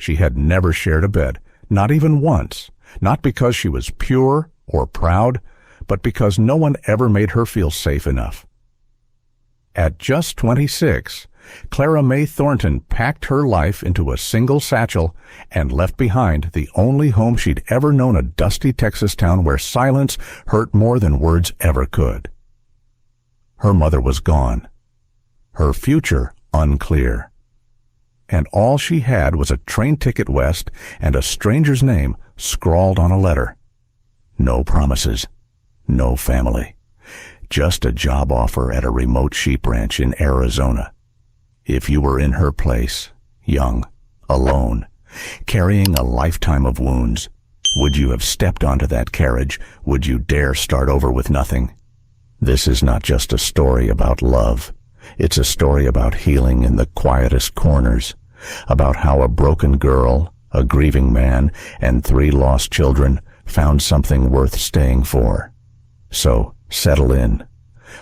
She had never shared a bed, not even once, not because she was pure or proud, but because no one ever made her feel safe enough. At just 26, Clara Mae Thornton packed her life into a single satchel and left behind the only home she'd ever known, a dusty Texas town where silence hurt more than words ever could. Her mother was gone, her future unclear, and all she had was a train ticket west and a stranger's name scrawled on a letter. No promises, no family, just a job offer at a remote sheep ranch in Arizona. If you were in her place, young, alone, carrying a lifetime of wounds, would you have stepped onto that carriage? Would you dare start over with nothing? This is not just a story about love. It's a story about healing in the quietest corners, about how a broken girl, a grieving man, and 3 lost children found something worth staying for. So, settle in.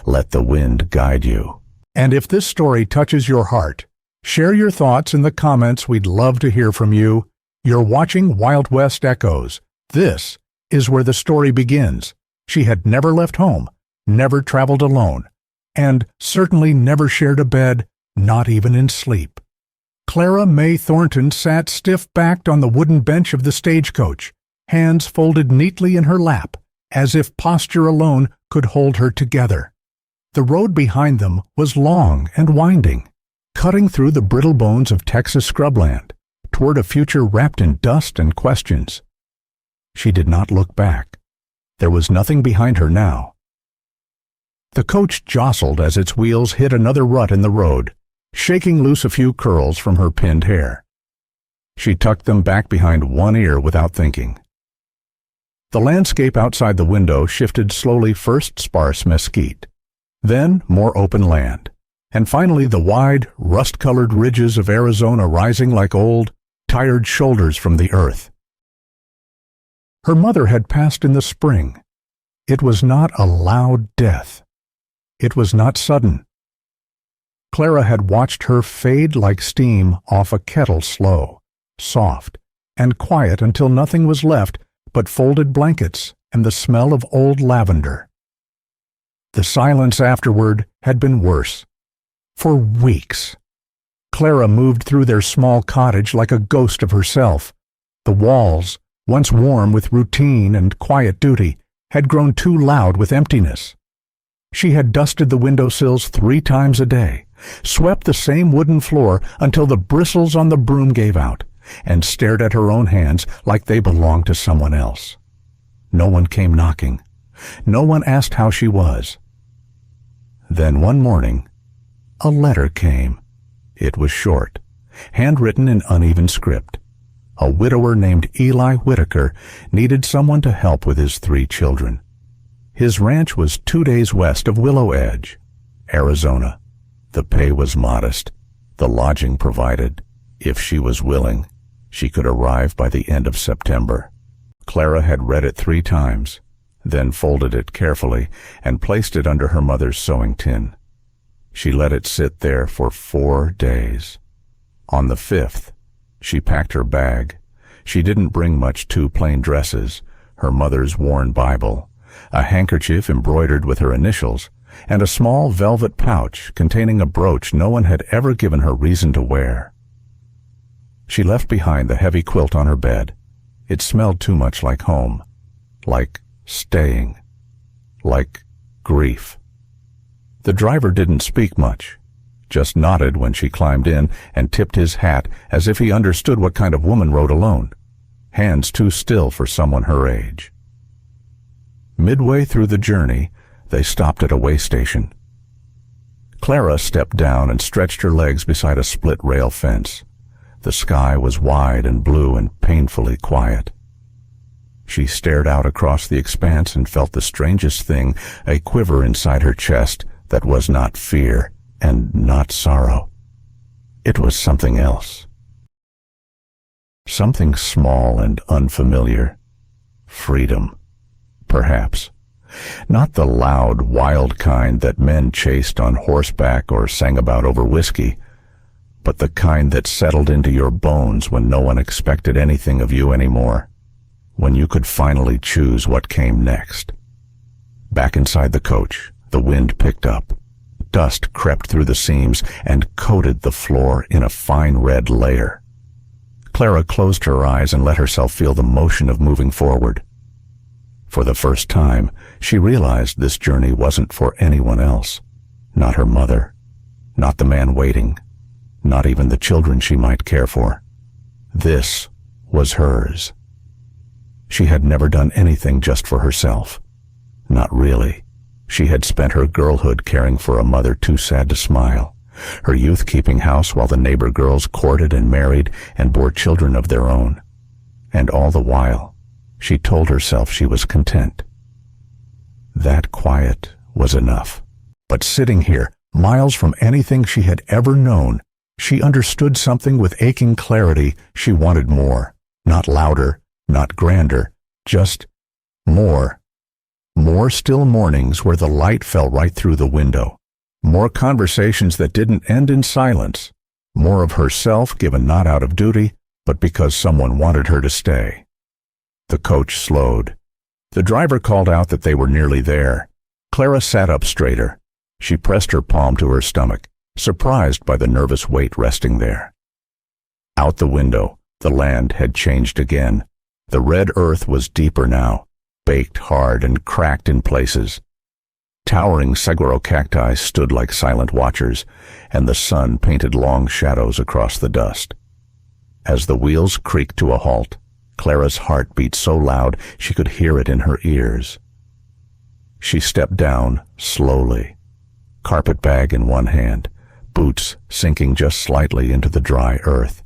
Let the wind guide you. And if this story touches your heart, share your thoughts in the comments. We'd love to hear from you. You're watching Wild West Echoes. This is where the story begins. She had never left home, never traveled alone, and certainly never shared a bed, not even in sleep. Clara Mae Thornton sat stiff-backed on the wooden bench of the stagecoach, hands folded neatly in her lap, as if posture alone could hold her together. The road behind them was long and winding, cutting through the brittle bones of Texas scrubland, toward a future wrapped in dust and questions. She did not look back. There was nothing behind her now. The coach jostled as its wheels hit another rut in the road, shaking loose a few curls from her pinned hair. She tucked them back behind one ear without thinking. The landscape outside the window shifted slowly, first sparse mesquite, then more open land, and finally the wide, rust-colored ridges of Arizona rising like old, tired shoulders from the earth. Her mother had passed in the spring. It was not a loud death. It was not sudden. Clara had watched her fade like steam off a kettle, slow, soft, and quiet until nothing was left but folded blankets and the smell of old lavender. The silence afterward had been worse. For weeks, Clara moved through their small cottage like a ghost of herself. The walls, once warm with routine and quiet duty, had grown too loud with emptiness. She had dusted the windowsills 3 times a day, swept the same wooden floor until the bristles on the broom gave out, and stared at her own hands like they belonged to someone else. No one came knocking. No one asked how she was. Then one morning, a letter came. It was short, handwritten in uneven script. A widower named Eli Whitaker needed someone to help with his 3 children. His ranch was 2 days west of Willow Edge, Arizona. The pay was modest, the lodging provided. If she was willing, she could arrive by the end of September. Clara had read it 3 times, then folded it carefully and placed it under her mother's sewing tin. She let it sit there for 4 days. On the 5th, she packed her bag. She didn't bring much: 2 plain dresses, her mother's worn Bible, a handkerchief embroidered with her initials, and a small velvet pouch containing a brooch no one had ever given her reason to wear. She left behind the heavy quilt on her bed. It smelled too much like home, like staying, like grief. The driver didn't speak much, just nodded when she climbed in and tipped his hat as if he understood what kind of woman rode alone, hands too still for someone her age. Midway through the journey, they stopped at a way station. Clara stepped down and stretched her legs beside a split-rail fence. The sky was wide and blue and painfully quiet. She stared out across the expanse and felt the strangest thing, a quiver inside her chest that was not fear and not sorrow. It was something else. Something small and unfamiliar. Freedom, perhaps. Not the loud, wild kind that men chased on horseback or sang about over whiskey, but the kind that settled into your bones when no one expected anything of you anymore, when you could finally choose what came next. Back inside the coach, the wind picked up. Dust crept through the seams and coated the floor in a fine red layer. Clara closed her eyes and let herself feel the motion of moving forward. For the first time, she realized this journey wasn't for anyone else. Not her mother, not the man waiting, not even the children she might care for. This was hers. She had never done anything just for herself. Not really. She had spent her girlhood caring for a mother too sad to smile, her youth keeping house while the neighbor girls courted and married and bore children of their own. And all the while, she told herself she was content. That quiet was enough. But sitting here, miles from anything she had ever known, she understood something with aching clarity. She wanted more. Not louder, not grander, just more. More still mornings where the light fell right through the window. More conversations that didn't end in silence. More of herself given not out of duty, but because someone wanted her to stay. The coach slowed. The driver called out that they were nearly there. Clara sat up straighter. She pressed her palm to her stomach, surprised by the nervous weight resting there. Out the window, the land had changed again. The red earth was deeper now, baked hard and cracked in places. Towering saguaro cacti stood like silent watchers, and the sun painted long shadows across the dust. As the wheels creaked to a halt, Clara's heart beat so loud she could hear it in her ears. She stepped down slowly, carpetbag in one hand, boots sinking just slightly into the dry earth.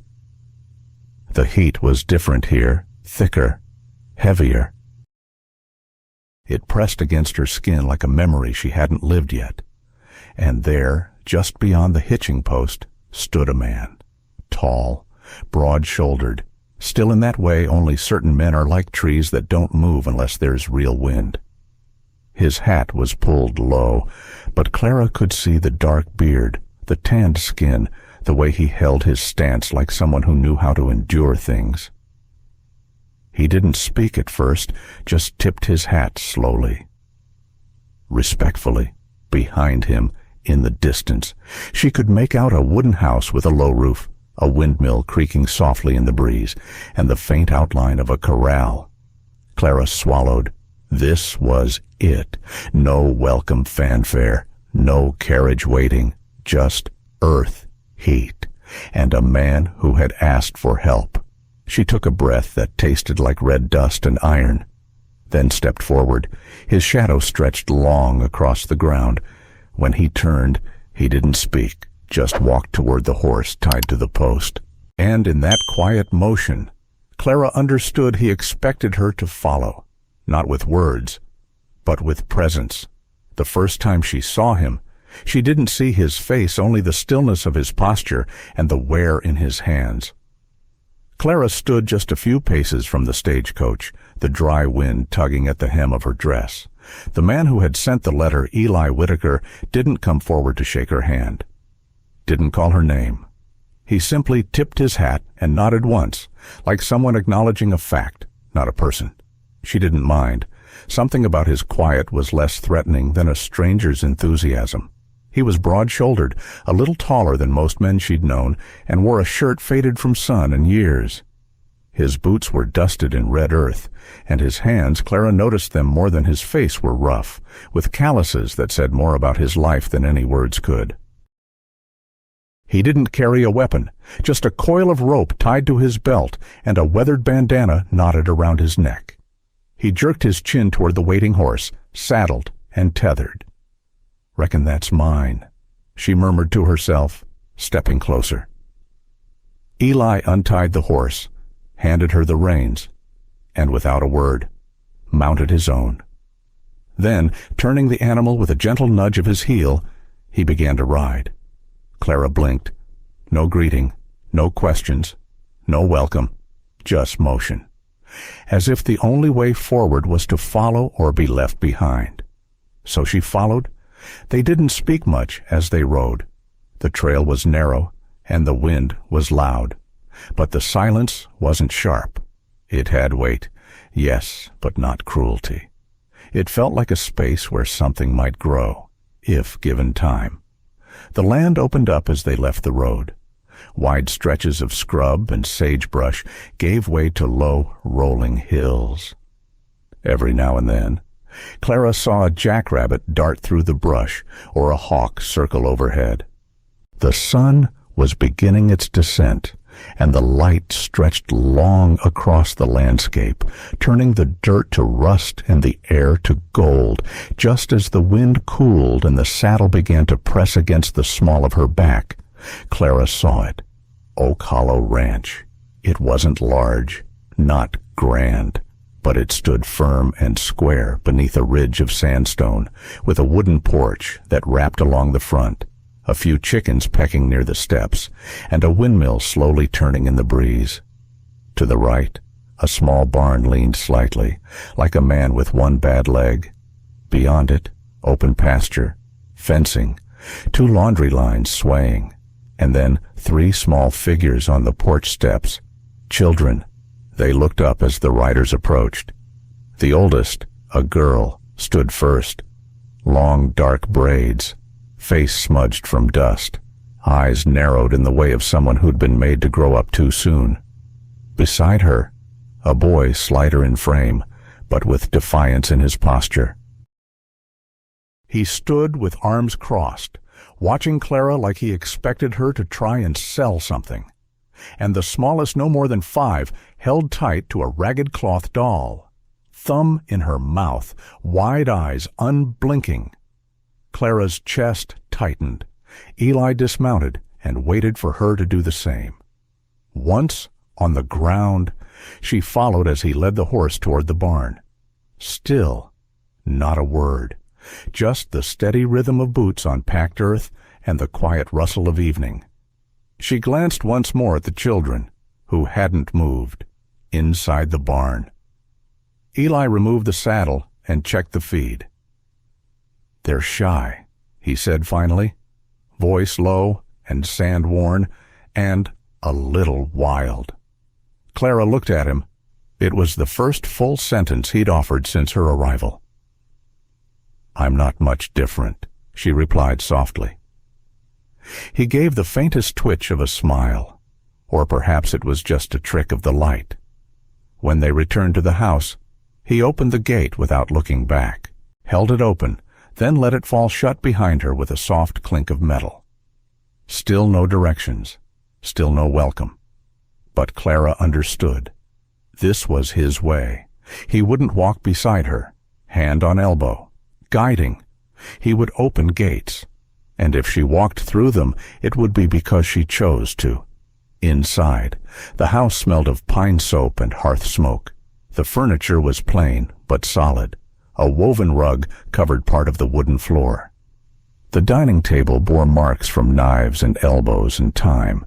The heat was different here, thicker, heavier. It pressed against her skin like a memory she hadn't lived yet. And there, just beyond the hitching post, stood a man, tall, broad-shouldered, still in that way only certain men are like trees that don't move unless there's real wind. His hat was pulled low, but Clara could see the dark beard, the tanned skin, the way he held his stance like someone who knew how to endure things. He didn't speak at first, just tipped his hat slowly. Respectfully, behind him, in the distance, she could make out a wooden house with a low roof, a windmill creaking softly in the breeze, and the faint outline of a corral. Clara swallowed. This was it. No welcome fanfare, no carriage waiting, just earth, heat, and a man who had asked for help. She took a breath that tasted like red dust and iron, then stepped forward. His shadow stretched long across the ground. When he turned, he didn't speak, just walked toward the horse tied to the post. And in that quiet motion, Clara understood he expected her to follow, not with words, but with presence. The first time she saw him, she didn't see his face, only the stillness of his posture and the wear in his hands. Clara stood just a few paces from the stagecoach, the dry wind tugging at the hem of her dress. The man who had sent the letter, Eli Whitaker, didn't come forward to shake her hand, didn't call her name. He simply tipped his hat and nodded once, like someone acknowledging a fact, not a person. She didn't mind. Something about his quiet was less threatening than a stranger's enthusiasm. He was broad-shouldered, a little taller than most men she'd known, and wore a shirt faded from sun and years. His boots were dusted in red earth, and his hands, Clara noticed them more than his face, were rough, with calluses that said more about his life than any words could. He didn't carry a weapon, just a coil of rope tied to his belt and a weathered bandana knotted around his neck. He jerked his chin toward the waiting horse, saddled and tethered. "Reckon that's mine," she murmured to herself, stepping closer. Eli untied the horse, handed her the reins, and without a word, mounted his own. Then, turning the animal with a gentle nudge of his heel, he began to ride. Clara blinked. No greeting, no questions, no welcome, just motion. As if the only way forward was to follow or be left behind. So she followed. They didn't speak much as they rode. The trail was narrow, and the wind was loud. But the silence wasn't sharp. It had weight, yes, but not cruelty. It felt like a space where something might grow, if given time. The land opened up as they left the road. Wide stretches of scrub and sagebrush gave way to low, rolling hills. Every now and then, Clara saw a jackrabbit dart through the brush or a hawk circle overhead. The sun was beginning its descent, and the light stretched long across the landscape, turning the dirt to rust and the air to gold, just as the wind cooled and the saddle began to press against the small of her back. Clara saw it. Oak Hollow Ranch. It wasn't large, not grand, but it stood firm and square beneath a ridge of sandstone, with a wooden porch that wrapped along the front, a few chickens pecking near the steps, and a windmill slowly turning in the breeze. To the right, a small barn leaned slightly, like a man with one bad leg. Beyond it, open pasture, fencing, 2 laundry lines swaying, and then 3 small figures on the porch steps. Children. They looked up as the riders approached. The oldest, a girl, stood first. Long dark braids, face smudged from dust, eyes narrowed in the way of someone who'd been made to grow up too soon. Beside her, a boy slighter in frame, but with defiance in his posture. He stood with arms crossed, watching Clara like he expected her to try and sell something. And the smallest, no more than 5, held tight to a ragged cloth doll, thumb in her mouth, wide eyes unblinking. Clara's chest tightened. Eli dismounted and waited for her to do the same. Once on the ground, she followed as he led the horse toward the barn. Still, not a word, just the steady rhythm of boots on packed earth and the quiet rustle of evening. She glanced once more at the children, who hadn't moved, inside the barn. Eli removed the saddle and checked the feed. "They're shy," he said finally, voice low and sand-worn, and a little wild. Clara looked at him. It was the first full sentence he'd offered since her arrival. "I'm not much different," she replied softly. He gave the faintest twitch of a smile, or perhaps it was just a trick of the light. When they returned to the house, he opened the gate without looking back, held it open, then let it fall shut behind her with a soft clink of metal. Still no directions, still no welcome. But Clara understood. This was his way. He wouldn't walk beside her, hand on elbow, guiding. He would open gates, and if she walked through them, it would be because she chose to. Inside, the house smelled of pine soap and hearth smoke. The furniture was plain, but solid. A woven rug covered part of the wooden floor. The dining table bore marks from knives and elbows and time.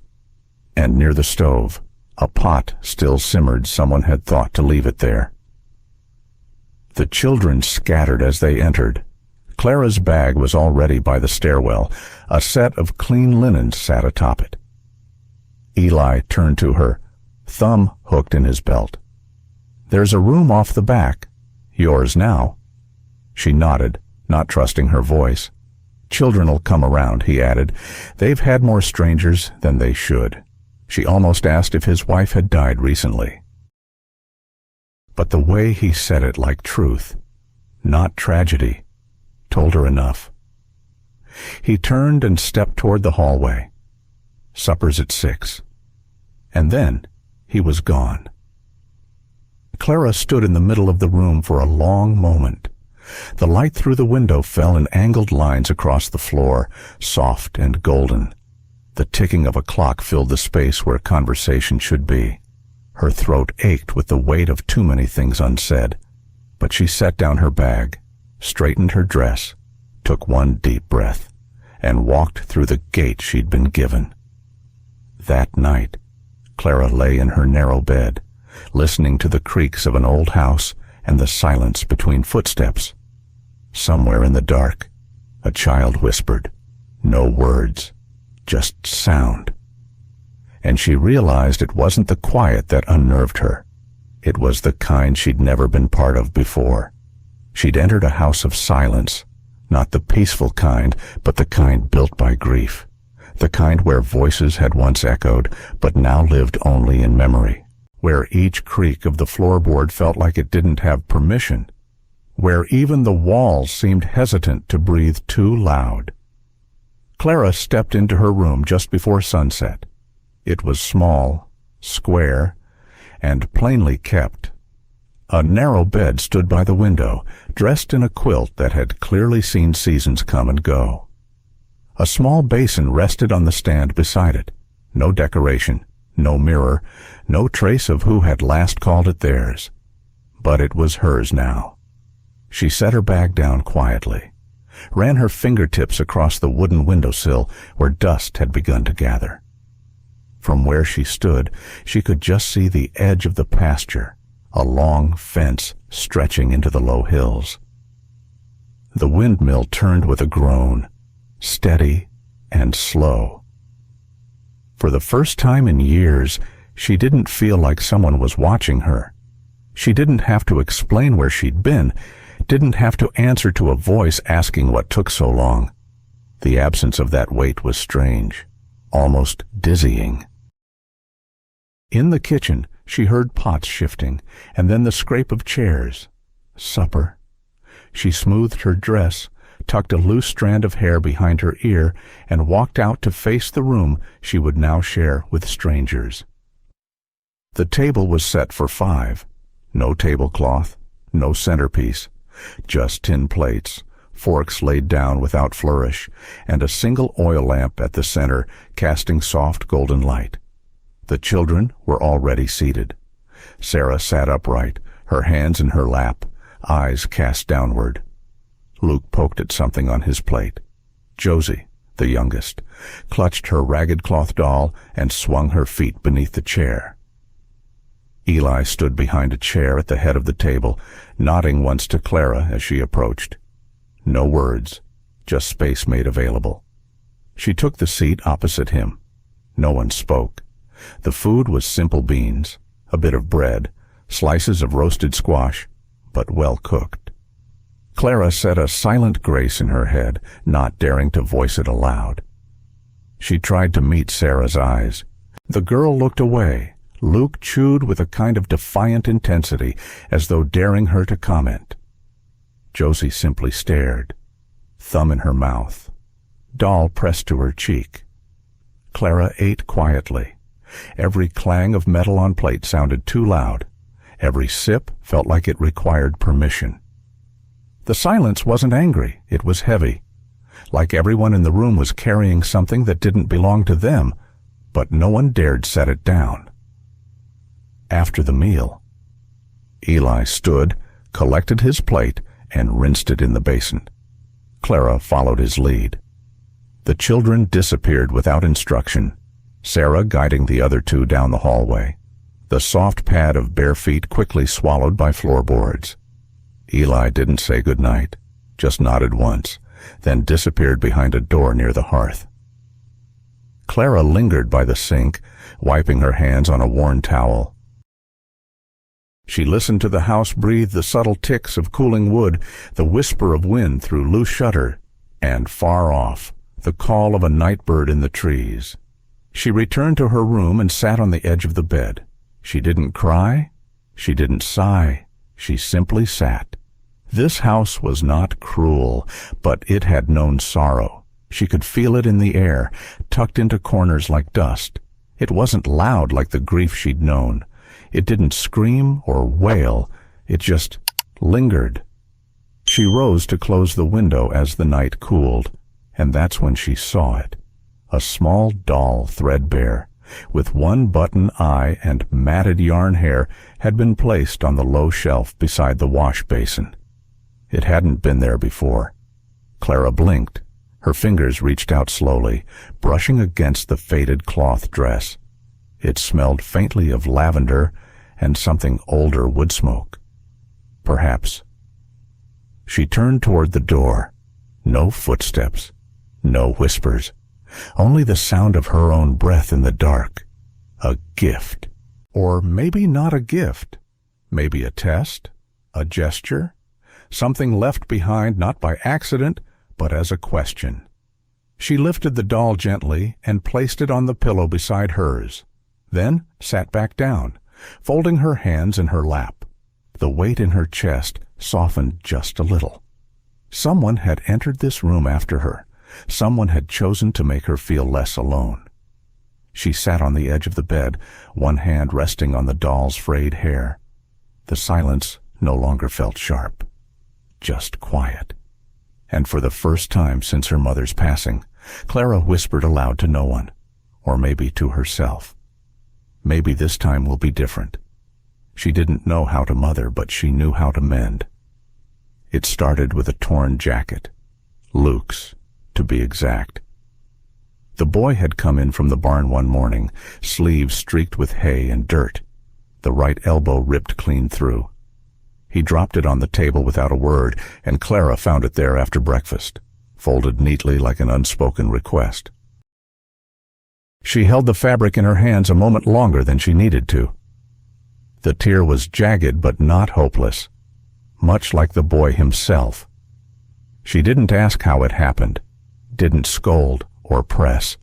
And near the stove, a pot still simmered. Someone had thought to leave it there. The children scattered as they entered. Clara's bag was already by the stairwell. A set of clean linen sat atop it. Eli turned to her, thumb hooked in his belt. "There's a room off the back. Yours now." She nodded, not trusting her voice. "Children'll come around," he added. "They've had more strangers than they should." She almost asked if his wife had died recently. But the way he said it like truth, not tragedy, told her enough. He turned and stepped toward the hallway. "Supper's at 6. And then he was gone. Clara stood in the middle of the room for a long moment. The light through the window fell in angled lines across the floor, soft and golden. The ticking of a clock filled the space where conversation should be. Her throat ached with the weight of too many things unsaid, but she set down her bag, straightened her dress, took one deep breath, and walked through the gate she'd been given. That night, Clara lay in her narrow bed, listening to the creaks of an old house and the silence between footsteps. Somewhere in the dark, a child whispered, no words, just sound, and she realized it wasn't the quiet that unnerved her. It was the kind she'd never been part of before. She'd entered a house of silence, not the peaceful kind, but the kind built by grief, the kind where voices had once echoed, but now lived only in memory, where each creak of the floorboard felt like it didn't have permission, where even the walls seemed hesitant to breathe too loud. Clara stepped into her room just before sunset. It was small, square, and plainly kept. A narrow bed stood by the window, dressed in a quilt that had clearly seen seasons come and go. A small basin rested on the stand beside it. No decoration, no mirror, no trace of who had last called it theirs. But it was hers now. She set her bag down quietly, ran her fingertips across the wooden windowsill where dust had begun to gather. From where she stood, she could just see the edge of the pasture, a long fence stretching into the low hills. The windmill turned with a groan, steady and slow. For the first time in years, she didn't feel like someone was watching her. She didn't have to explain where she'd been, didn't have to answer to a voice asking what took so long. The absence of that weight was strange, almost dizzying. In the kitchen, she heard pots shifting, and then the scrape of chairs. Supper. She smoothed her dress, tucked a loose strand of hair behind her ear, and walked out to face the room she would now share with strangers. The table was set for 5. No tablecloth, no centerpiece, just tin plates, forks laid down without flourish, and a single oil lamp at the center casting soft golden light. The children were already seated. Sarah sat upright, her hands in her lap, eyes cast downward. Luke poked at something on his plate. Josie, the youngest, clutched her ragged cloth doll and swung her feet beneath the chair. Eli stood behind a chair at the head of the table, nodding once to Clara as she approached. No words, just space made available. She took the seat opposite him. No one spoke. The food was simple beans, a bit of bread, slices of roasted squash, but well cooked. Clara said a silent grace in her head, not daring to voice it aloud. She tried to meet Sarah's eyes. The girl looked away. Luke chewed with a kind of defiant intensity, as though daring her to comment. Josie simply stared, thumb in her mouth, doll pressed to her cheek. Clara ate quietly. Every clang of metal on plate sounded too loud. Every sip felt like it required permission. The silence wasn't angry, it was heavy. Like everyone in the room was carrying something that didn't belong to them, but no one dared set it down. After the meal, Eli stood, collected his plate, and rinsed it in the basin. Clara followed his lead. The children disappeared without instruction, Sarah guiding the other 2 down the hallway, the soft pad of bare feet quickly swallowed by floorboards. Eli didn't say good night, just nodded once, then disappeared behind a door near the hearth. Clara lingered by the sink, wiping her hands on a worn towel. She listened to the house breathe the subtle ticks of cooling wood, the whisper of wind through loose shutter, and far off, the call of a night bird in the trees. She returned to her room and sat on the edge of the bed. She didn't cry. She didn't sigh. She simply sat. This house was not cruel, but it had known sorrow. She could feel it in the air, tucked into corners like dust. It wasn't loud like the grief she'd known. It didn't scream or wail. It just lingered. She rose to close the window as the night cooled, and that's when she saw it. A small doll, threadbare, with one button eye and matted yarn hair, had been placed on the low shelf beside the wash basin. It hadn't been there before. Clara blinked. Her fingers reached out slowly, brushing against the faded cloth dress. It smelled faintly of lavender and something older wood smoke. Perhaps. She turned toward the door. No footsteps. No whispers. Only the sound of her own breath in the dark. A gift. Or maybe not a gift. Maybe a test, a gesture, something left behind not by accident, but as a question. She lifted the doll gently and placed it on the pillow beside hers, then sat back down, folding her hands in her lap. The weight in her chest softened just a little. Someone had entered this room after her. Someone had chosen to make her feel less alone. She sat on the edge of the bed, one hand resting on the doll's frayed hair. The silence no longer felt sharp, just quiet. And for the first time since her mother's passing, Clara whispered aloud to no one, or maybe to herself. Maybe this time will be different. She didn't know how to mother, but she knew how to mend. It started with a torn jacket. Luke's, to be exact. The boy had come in from the barn one morning, sleeves streaked with hay and dirt, the right elbow ripped clean through. He dropped it on the table without a word, and Clara found it there after breakfast, folded neatly like an unspoken request. She held the fabric in her hands a moment longer than she needed to. The tear was jagged but not hopeless, much like the boy himself. She didn't ask how it happened, didn't scold or press.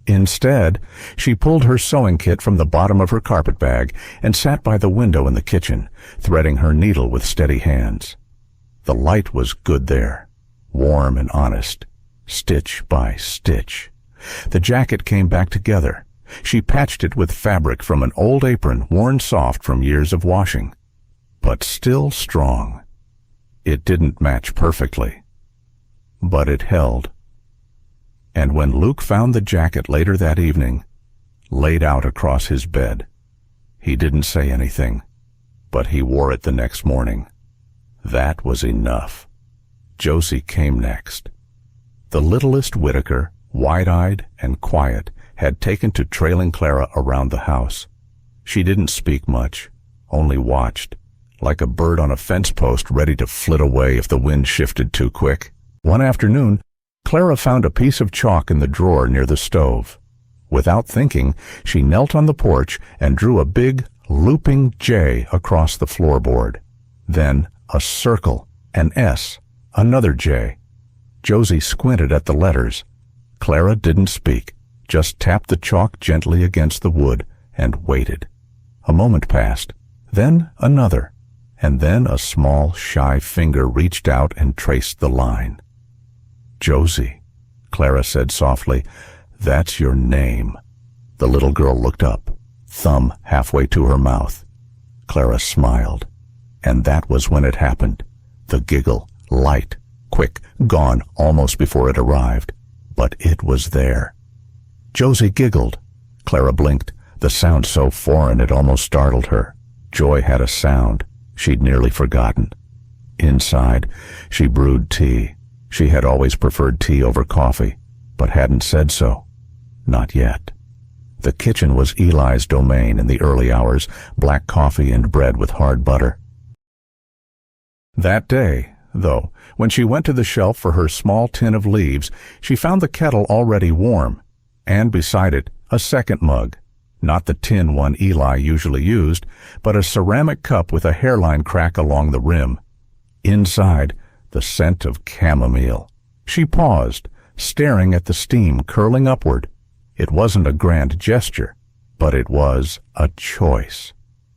Instead, she pulled her sewing kit from the bottom of her carpet bag and sat by the window in the kitchen, threading her needle with steady hands. The light was good there, warm and honest, stitch by stitch. The jacket came back together. She patched it with fabric from an old apron worn soft from years of washing, but still strong. It didn't match perfectly, but it held. And when Luke found the jacket later that evening, laid out across his bed, he didn't say anything, but he wore it the next morning. That was enough. Josie came next. The littlest Whitaker, wide-eyed and quiet, had taken to trailing Clara around the house. She didn't speak much, only watched, like a bird on a fence post ready to flit away if the wind shifted too quick. One afternoon, Clara found a piece of chalk in the drawer near the stove. Without thinking, she knelt on the porch and drew a big, looping J across the floorboard. Then a circle, an S, another J. Josie squinted at the letters. Clara didn't speak, just tapped the chalk gently against the wood and waited. A moment passed, then another, and then a small, shy finger reached out and traced the line. Josie, Clara said softly, that's your name. The little girl looked up, thumb halfway to her mouth. Clara smiled, and that was when it happened. The giggle, light, quick, gone almost before it arrived, but it was there. Josie giggled. Clara blinked, the sound so foreign it almost startled her. Joy had a sound she'd nearly forgotten. Inside, she brewed tea. She had always preferred tea over coffee, but hadn't said so. Not yet. The kitchen was Eli's domain in the early hours, black coffee and bread with hard butter. That day, though, when she went to the shelf for her small tin of leaves, she found the kettle already warm, and beside it, a second mug. Not the tin one Eli usually used, but a ceramic cup with a hairline crack along the rim. Inside, the scent of chamomile. She paused, staring at the steam curling upward. It wasn't a grand gesture, but it was a choice.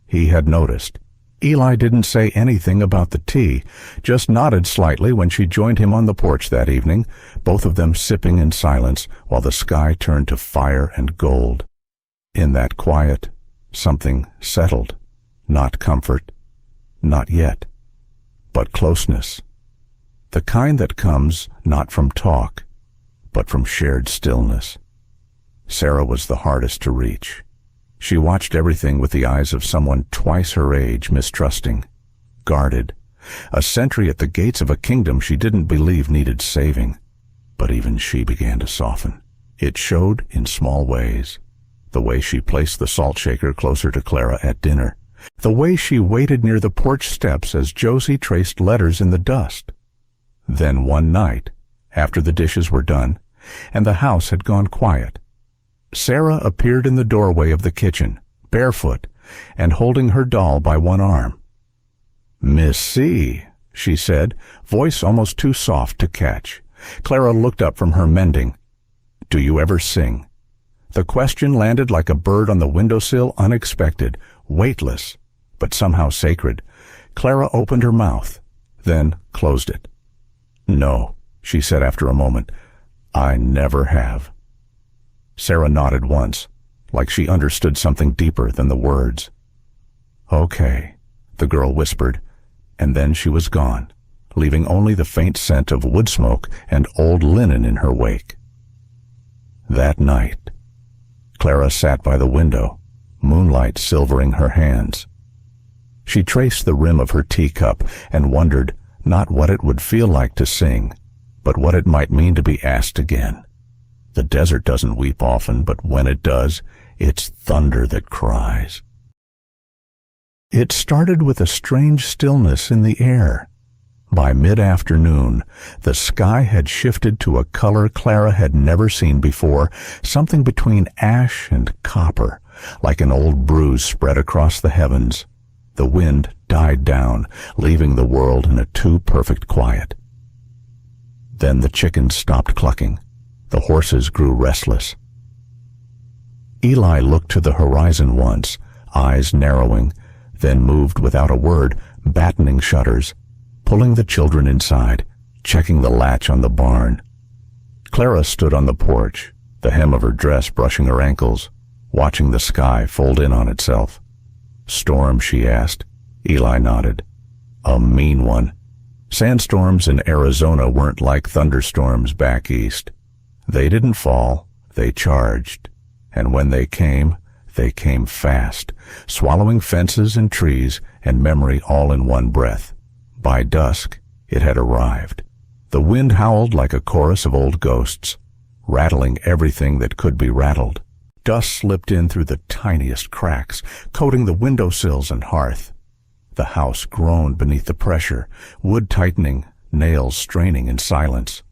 He had noticed. Eli didn't say anything about the tea, just nodded slightly when she joined him on the porch that evening, both of them sipping in silence while the sky turned to fire and gold. In that quiet, something settled. Not comfort, not yet, but closeness. The kind that comes not from talk, but from shared stillness. Sarah was the hardest to reach. She watched everything with the eyes of someone twice her age, mistrusting, guarded, a sentry at the gates of a kingdom she didn't believe needed saving. But even she began to soften. It showed in small ways. The way she placed the salt shaker closer to Clara at dinner. The way she waited near the porch steps as Josie traced letters in the dust. Then one night, after the dishes were done, and the house had gone quiet, Sarah appeared in the doorway of the kitchen, barefoot, and holding her doll by one arm. "Miss C," she said, voice almost too soft to catch. Clara looked up from her mending. "Do you ever sing?" The question landed like a bird on the windowsill, unexpected, weightless, but somehow sacred. Clara opened her mouth, then closed it. "No," she said after a moment. "I never have." Sarah nodded once, like she understood something deeper than the words. "Okay," the girl whispered, and then she was gone, leaving only the faint scent of wood smoke and old linen in her wake. That night, Clara sat by the window, moonlight silvering her hands. She traced the rim of her teacup and wondered not what it would feel like to sing, but what it might mean to be asked again. The desert doesn't weep often, but when it does, it's thunder that cries. It started with a strange stillness in the air. By mid-afternoon, the sky had shifted to a color Clara had never seen before, something between ash and copper, like an old bruise spread across the heavens. The wind died down, leaving the world in a too-perfect quiet. Then the chickens stopped clucking. The horses grew restless. Eli looked to the horizon once, eyes narrowing, then moved without a word, battening shutters, pulling the children inside, checking the latch on the barn. Clara stood on the porch, the hem of her dress brushing her ankles, watching the sky fold in on itself. "Storm?" she asked. Eli nodded. "A mean one. Sandstorms in Arizona weren't like thunderstorms back east. They didn't fall, they charged. And when they came fast, swallowing fences and trees and memory all in one breath. By dusk, it had arrived. The wind howled like a chorus of old ghosts, rattling everything that could be rattled. Dust slipped in through the tiniest cracks, coating the windowsills and hearth. The house groaned beneath the pressure, wood tightening, nails straining in silence.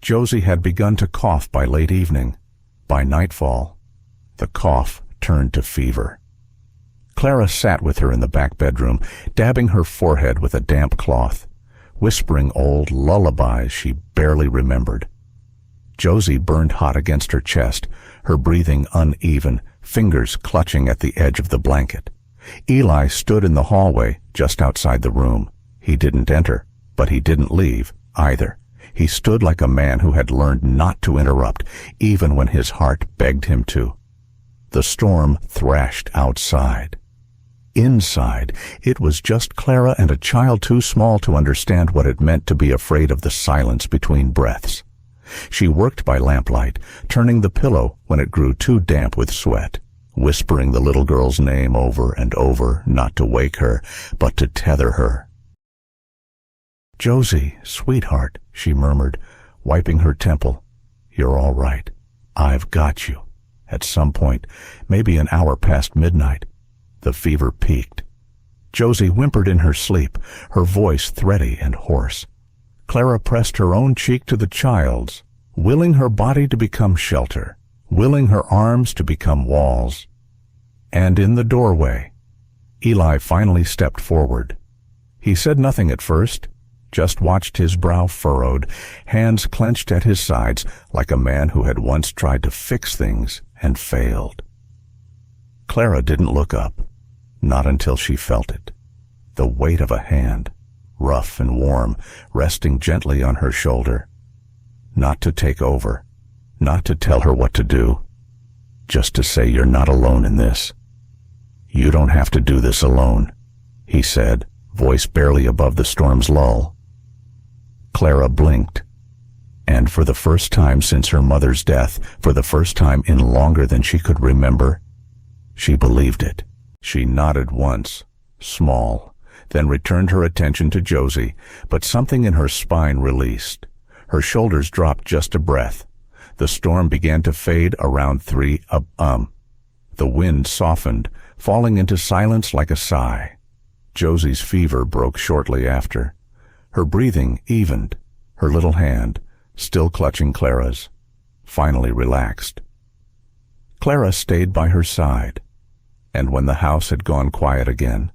Josie had begun to cough by late evening. By nightfall, the cough turned to fever. Clara sat with her in the back bedroom, dabbing her forehead with a damp cloth, whispering old lullabies she barely remembered. Josie burned hot against her chest, her breathing uneven, fingers clutching at the edge of the blanket. Eli stood in the hallway just outside the room. He didn't enter, but he didn't leave either. He stood like a man who had learned not to interrupt, even when his heart begged him to. The storm thrashed outside. Inside, it was just Clara and a child too small to understand what it meant to be afraid of the silence between breaths. She worked by lamplight, turning the pillow when it grew too damp with sweat, whispering the little girl's name over and over, not to wake her, but to tether her. "Josie, sweetheart," she murmured, wiping her temple. "You're all right. I've got you." At some point, maybe an hour past midnight, the fever peaked. Josie whimpered in her sleep, her voice thready and hoarse. Clara pressed her own cheek to the child's, willing her body to become shelter, willing her arms to become walls. And in the doorway, Eli finally stepped forward. He said nothing at first, just watched his brow furrowed, hands clenched at his sides like a man who had once tried to fix things and failed. Clara didn't look up, not until she felt it. The weight of a hand, rough and warm, resting gently on her shoulder. Not to take over, not to tell her what to do, just to say you're not alone in this. "You don't have to do this alone," he said, voice barely above the storm's lull. Clara blinked, and for the first time since her mother's death, for the first time in longer than she could remember, she believed it. She nodded once, small, then returned her attention to Josie, but something in her spine released. Her shoulders dropped just a breath. The storm began to fade around 3 The wind softened, falling into silence like a sigh. Josie's fever broke shortly after. Her breathing evened. Her little hand, still clutching Clara's, finally relaxed. Clara stayed by her side, and when the house had gone quiet again,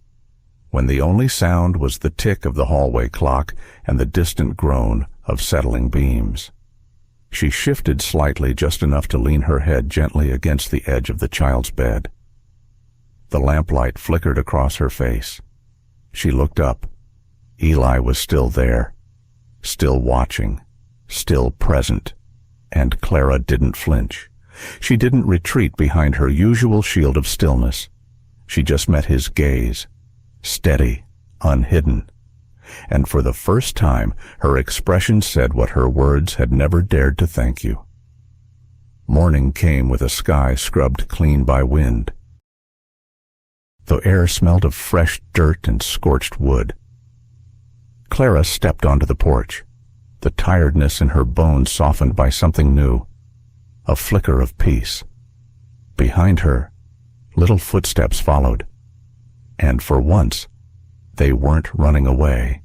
when the only sound was the tick of the hallway clock and the distant groan of settling beams, she shifted slightly just enough to lean her head gently against the edge of the child's bed. The lamplight flickered across her face. She looked up. Eli was still there, still watching, still present, and Clara didn't flinch. She didn't retreat behind her usual shield of stillness. She just met his gaze, steady, unhidden. And for the first time, her expression said what her words had never dared to thank you. Morning came with a sky scrubbed clean by wind. The air smelled of fresh dirt and scorched wood. Clara stepped onto the porch, the tiredness in her bones softened by something new, a flicker of peace. Behind her, little footsteps followed, and for once, they weren't running away.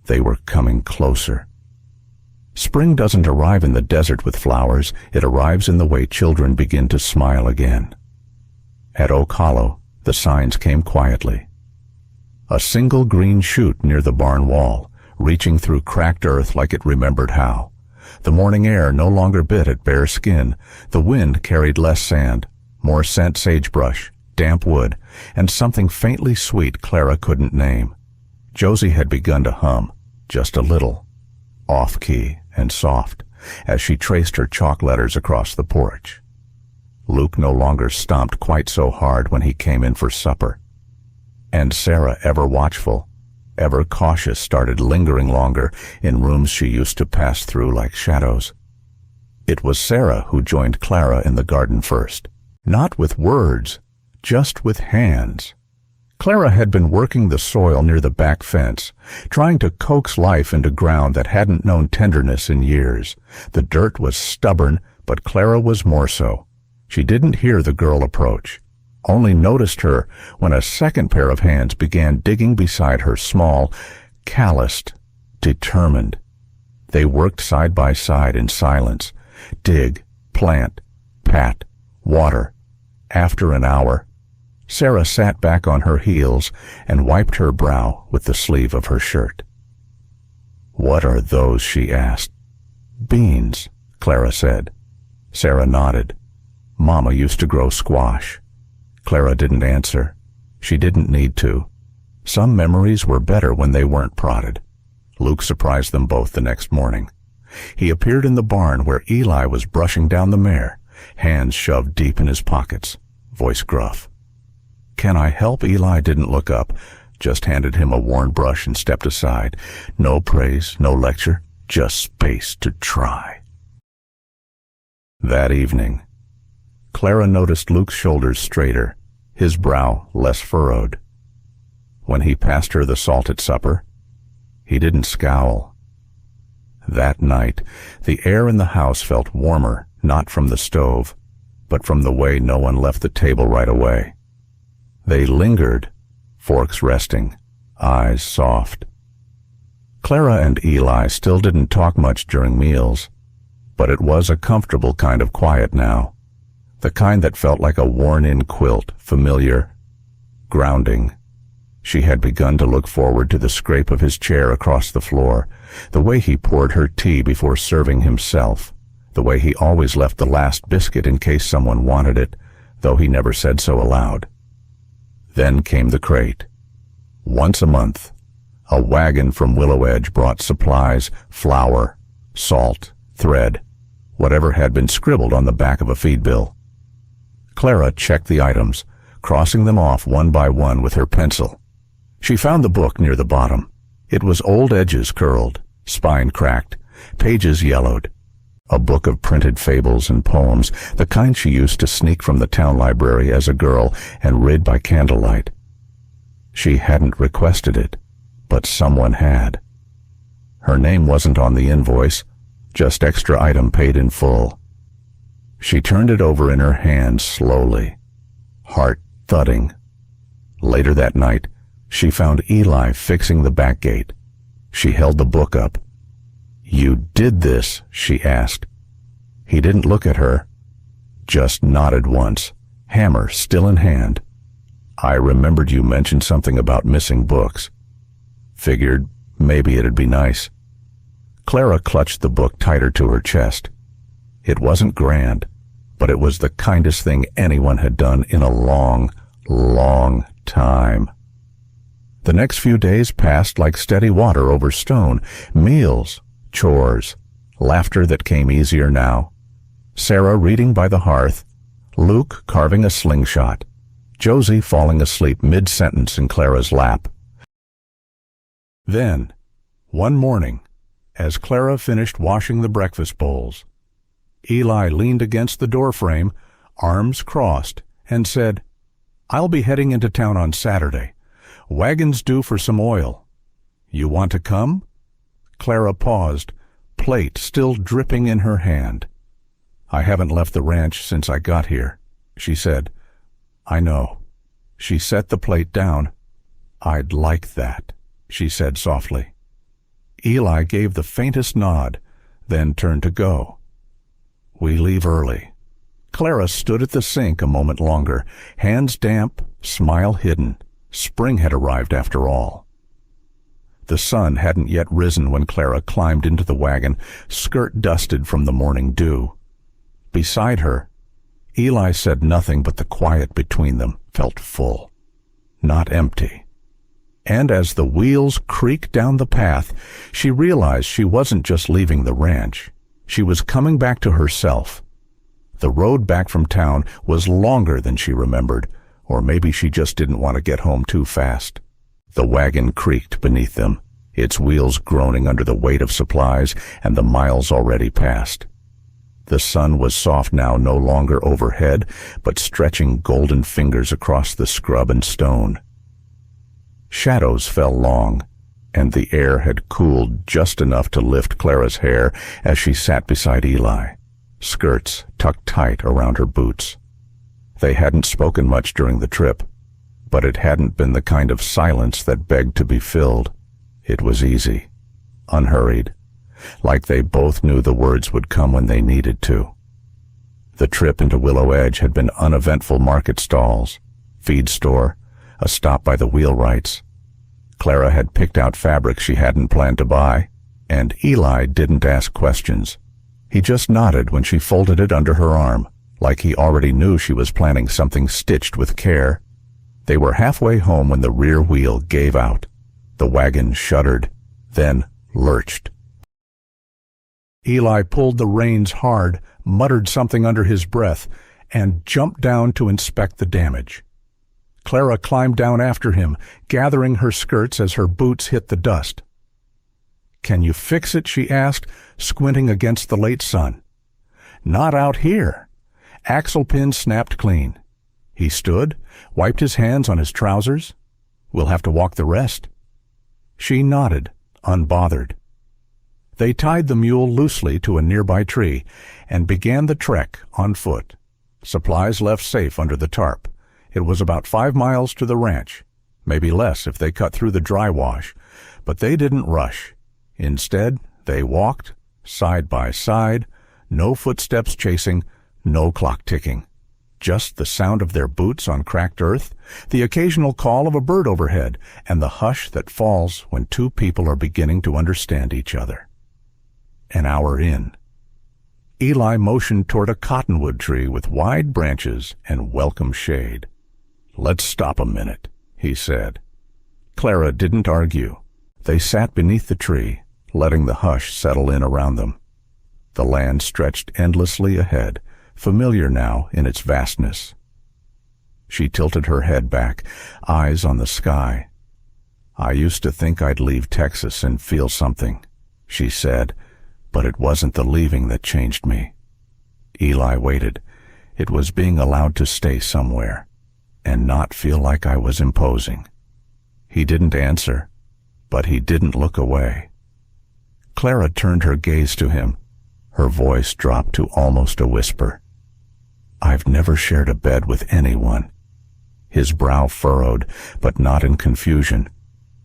They were coming closer. Spring doesn't arrive in the desert with flowers. It arrives in the way children begin to smile again. At Oak Hollow, the signs came quietly. A single green shoot near the barn wall, reaching through cracked earth like it remembered how. The morning air no longer bit at bare skin. The wind carried less sand, more scent sagebrush, damp wood, and something faintly sweet Clara couldn't name. Josie had begun to hum, just a little, off-key and soft, as she traced her chalk letters across the porch. Luke no longer stomped quite so hard when he came in for supper. And Sarah, ever watchful, ever cautious, started lingering longer in rooms she used to pass through like shadows. It was Sarah who joined Clara in the garden first, not with words, just with hands. Clara had been working the soil near the back fence, trying to coax life into ground that hadn't known tenderness in years. The dirt was stubborn, but Clara was more so. She didn't hear the girl approach, only noticed her when a second pair of hands began digging beside her, small, calloused, determined. They worked side by side in silence. Dig, plant, pat, water. After an hour, Sarah sat back on her heels and wiped her brow with the sleeve of her shirt. "What are those?" she asked. "Beans," Clara said. Sarah nodded. "Mama used to grow squash." Clara didn't answer. She didn't need to. Some memories were better when they weren't prodded. Luke surprised them both the next morning. He appeared in the barn where Eli was brushing down the mare, hands shoved deep in his pockets, voice gruff. "Can I help?" Eli didn't look up, just handed him a worn brush and stepped aside. No praise, no lecture, just space to try. That evening, Clara noticed Luke's shoulders straighter, his brow less furrowed. When he passed her the salt at supper, he didn't scowl. That night, the air in the house felt warmer, not from the stove, but from the way no one left the table right away. They lingered, forks resting, eyes soft. Clara and Eli still didn't talk much during meals, but it was a comfortable kind of quiet now, the kind that felt like a worn-in quilt, familiar, grounding. She had begun to look forward to the scrape of his chair across the floor, the way he poured her tea before serving himself, the way he always left the last biscuit in case someone wanted it, though he never said so aloud. Then came the crate. Once a month, a wagon from Willow Edge brought supplies, flour, salt, thread, whatever had been scribbled on the back of a feed bill. Clara checked the items, crossing them off one by one with her pencil. She found the book near the bottom. It was old edges curled, spine cracked, pages yellowed. A book of printed fables and poems, the kind she used to sneak from the town library as a girl and read by candlelight. She hadn't requested it, but someone had. Her name wasn't on the invoice, just extra item paid in full. She turned it over in her hands slowly, heart thudding. Later that night, she found Eli fixing the back gate. She held the book up. "You did this?" she asked. He didn't look at her, just nodded once, hammer still in hand. I remembered you mentioned something about missing books. Figured maybe it'd be nice. Clara clutched the book tighter to her chest. It wasn't grand, but it was the kindest thing anyone had done in a long, long time. The next few days passed like steady water over stone. Meals, chores, laughter that came easier now. Sarah reading by the hearth, Luke carving a slingshot, Josie falling asleep mid-sentence in Clara's lap. Then, one morning, as Clara finished washing the breakfast bowls, Eli leaned against the doorframe, arms crossed, and said, "I'll be heading into town on Saturday. Wagon's due for some oil. You want to come?" Clara paused, plate still dripping in her hand. "I haven't left the ranch since I got here," she said. "I know." She set the plate down. "I'd like that," she said softly. Eli gave the faintest nod, then turned to go. "We leave early." Clara stood at the sink a moment longer, hands damp, smile hidden. Spring had arrived after all. The sun hadn't yet risen when Clara climbed into the wagon, skirt dusted from the morning dew. Beside her, Eli said nothing, but the quiet between them felt full, not empty. And as the wheels creaked down the path, she realized she wasn't just leaving the ranch. She was coming back to herself. The road back from town was longer than she remembered, or maybe she just didn't want to get home too fast. The wagon creaked beneath them, its wheels groaning under the weight of supplies and the miles already passed. The sun was soft now, no longer overhead, but stretching golden fingers across the scrub and stone. Shadows fell long, and the air had cooled just enough to lift Clara's hair as she sat beside Eli, skirts tucked tight around her boots. They hadn't spoken much during the trip, but it hadn't been the kind of silence that begged to be filled. It was easy, unhurried, like they both knew the words would come when they needed to. The trip into Willow Edge had been uneventful: market stalls, feed store, a stop by the wheelwrights. Clara had picked out fabric she hadn't planned to buy, and Eli didn't ask questions. He just nodded when she folded it under her arm, like he already knew she was planning something stitched with care. They were halfway home when the rear wheel gave out. The wagon shuddered, then lurched. Eli pulled the reins hard, muttered something under his breath, and jumped down to inspect the damage. Clara climbed down after him, gathering her skirts as her boots hit the dust. "Can you fix it?" she asked, squinting against the late sun. "Not out here." Axle pin snapped clean. He stood, wiped his hands on his trousers. "We'll have to walk the rest." She nodded, unbothered. They tied the mule loosely to a nearby tree and began the trek on foot, supplies left safe under the tarp. It was about 5 miles to the ranch, maybe less if they cut through the dry wash, but they didn't rush. Instead, they walked, side by side, no footsteps chasing, no clock ticking. Just the sound of their boots on cracked earth, the occasional call of a bird overhead, and the hush that falls when two people are beginning to understand each other. An hour in, Eli motioned toward a cottonwood tree with wide branches and welcome shade. "Let's stop a minute," he said. Clara didn't argue. They sat beneath the tree, letting the hush settle in around them. The land stretched endlessly ahead, familiar now in its vastness. She tilted her head back, eyes on the sky. "I used to think I'd leave Texas and feel something," she said, "but it wasn't the leaving that changed me." Eli waited. It was being allowed to stay somewhere and not feel like I was imposing. He didn't answer, but he didn't look away. Clara turned her gaze to him. Her voice dropped to almost a whisper. "I've never shared a bed with anyone." His brow furrowed, but not in confusion,